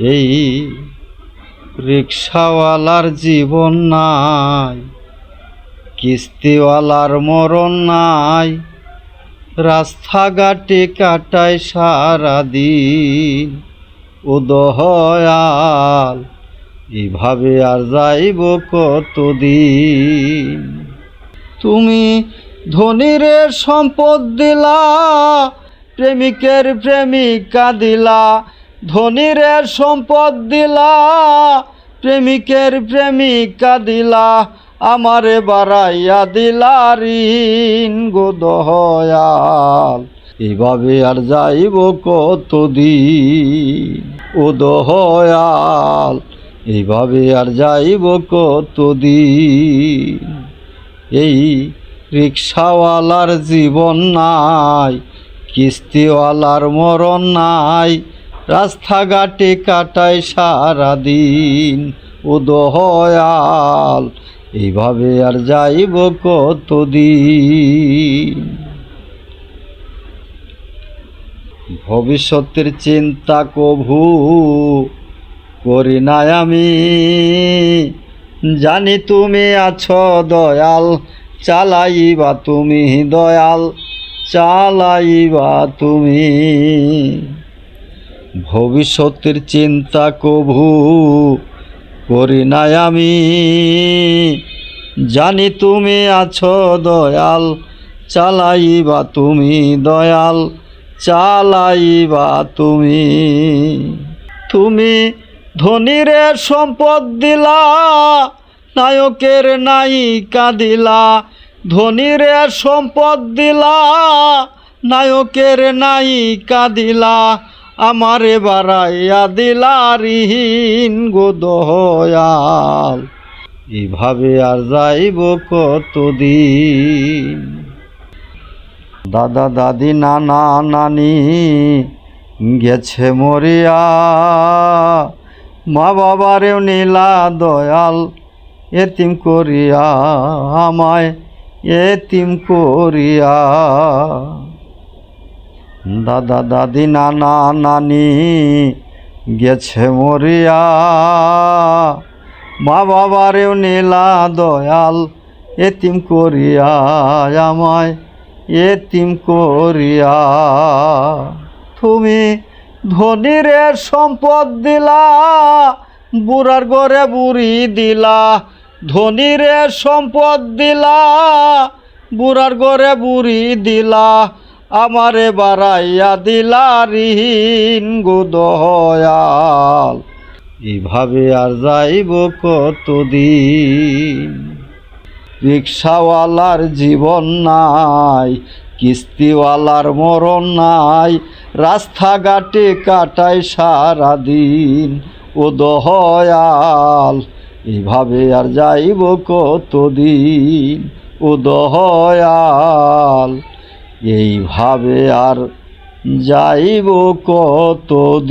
এই রিক্সাওয়ালার জীবন নাই, কিস্তিওয়ালার মরণ নাই, রাস্তাঘাটে কাটায় সারাদিন। ও দয়াল, এভাবে আর যাইব কতদিন? তুমি ধনীরে সম্পদ দিলা, প্রেমিকের প্রেমিকা দিলা। ধনীরে সম্পদ দিলা, প্রেমিকের প্রেমিকা দিলা, আমারে বাড়াইয়া দিলা ঋণ। গো দয়াল, এভাবে আর যাইব কতদিন? ও দয়াল, এইভাবে আর যাইব কতদিন? এই রিক্সাওয়ালার জীবন নাই, কিস্তিওয়ালার মরণ নাই, রাস্তাঘাটে কাটায় সারাদিন। ও দয়াল, এইভাবে আর যাইব কতদিন? ভবিষ্যতের চিন্তা কভু করি নাই আমি, জানি তুমি আছো দয়াল, চালাইবা তুমি দয়াল, চালাইবা তুমি। ভবিষ্যতের চিন্তা কভু করি নাই আমি, জানি তুমি আছো দয়াল, চালাইবা তুমি দয়াল, চালাইবা তুমি। তুমি ধনীরে সম্পদ দিলা, নায়কের নায়িকা দিলা। ধনীরে সম্পদ দিলা, নায়কের নায়িকা দিলা, আমারে বাড়াইয়া দিলা ঋণ। গো দয়াল, এভাবে আর যাইব কতদিন? দাদা দাদি নানা নানি গেছে মরিয়া, মা বাবারেও নীলা দয়াল, এতিম করিয়া আমায় এতিম করিয়া। দাদা দাদি নানা নানি গেছে মরিয়া, মা বাবারেও নীলা দয়াল, এতিম করিয়া আমায় এতিম করিয়া। তুমি ধনীরে সম্পদ দিলা, বুড়ার ঘরে বুড়ি দিলা। ধনীরে সম্পদ দিলা, বুড়ার ঘরে বুড়ি দিলা, আমারে বাড়াইয়া দিলা ঋণ। গো দয়াল, এভাবে আর যাইব কতদিন? রিক্সাওয়ালার জীবন নাই, কিস্তিওয়ালার মরণ নাই, রাস্তাঘাটে কাটায় সারাদিন। ও দয়াল, এভাবে আর যাইব কতদিন? ও দয়াল, এইভাবে আর যাইব কতদিন?